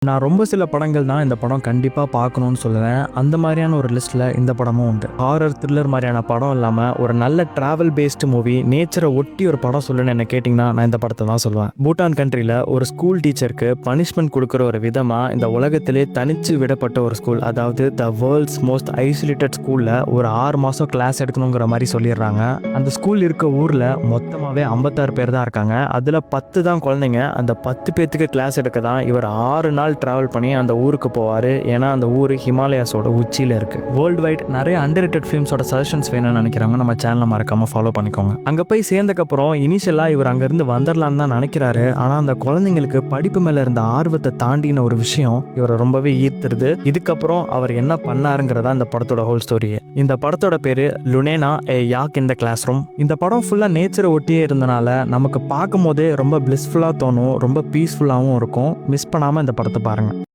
நான் ரொம்ப சில படங்கள் தான் இந்த படம் கண்டிப்பாக பார்க்கணும்னு சொல்லுவேன். அந்த மாதிரியான ஒரு லிஸ்ட்டில் இந்த படமும் உண்டு. ஹாரர் த்ரில்லர் மாதிரியான படம் இல்லாமல் ஒரு நல்ல ட்ராவல் பேஸ்டு மூவி, நேச்சரை ஒட்டி ஒரு படம் சொல்லுன்னு என்ன கேட்டிங்கன்னா நான் இந்த படத்தை தான் சொல்லுவேன். பூட்டான் கண்ட்ரியில் ஒரு ஸ்கூல் டீச்சருக்கு பனிஷ்மெண்ட் கொடுக்குற ஒரு விதமாக இந்த உலகத்திலே தனிச்சு விடப்பட்ட ஒரு ஸ்கூல், அதாவது த வேர்ல்ட்ஸ் மோஸ்ட் ஐசோலேட்டட் ஸ்கூலில் ஒரு 6 மாதம் கிளாஸ் எடுக்கணுங்கிற மாதிரி சொல்லிடுறாங்க. அந்த ஸ்கூல் இருக்க ஊரில் மொத்தமாகவே 56 பேர் தான் இருக்காங்க. அதில் 10 தான் குழந்தைங்க. அந்த 10 பேர்த்துக்கு கிளாஸ் எடுக்க தான் இவர் 6 நாள் டிராவல் பண்ணி அந்த ஊருக்கு போவார். ஏன்னா அந்த ஊர் ஹிமாலயாஸோட உச்சியில் இருக்குது. வேர்ல்டு வைட் நிறைய அண்டர்ரேட்டட் ஃபிலிம்ஸோட சஜஷன்ஸ் வேணும்னு நினைக்கிறாங்க. நம்ம சேனலை மறக்காமல் ஃபாலோ பண்ணிக்கோங்க. அங்கே போய் சேர்ந்தக்கப்புறம் இனிஷியலாக இவர் அங்கேருந்து வந்துடலான்னு தான் நினைக்கிறாரு. ஆனால் அந்த குழந்தைங்களுக்கு படிப்பு மேலே இருந்த ஆர்வத்தை தாண்டின ஒரு விஷயம் இவரை ரொம்பவே ஈர்த்துருது. இதுக்கப்புறம் அவர் என்ன பண்ணாருங்கிறதா இந்த படத்தோட ஹோல் ஸ்டோரியே. இந்த படத்தோட பேர் லுனேனா ஏ யாக் இன் த கிளாஸ் ரூம். இந்த படம் ஃபுல்லாக நேச்சரை ஒட்டியே இருந்தனால நமக்கு பார்க்கும் போதே ரொம்ப பிளிஸ்ஃபுல்லாக தோணும், ரொம்ப பீஸ்ஃபுல்லாகவும் இருக்கும். மிஸ் பண்ணாமல் இந்த படத்தை பாருங்கள்.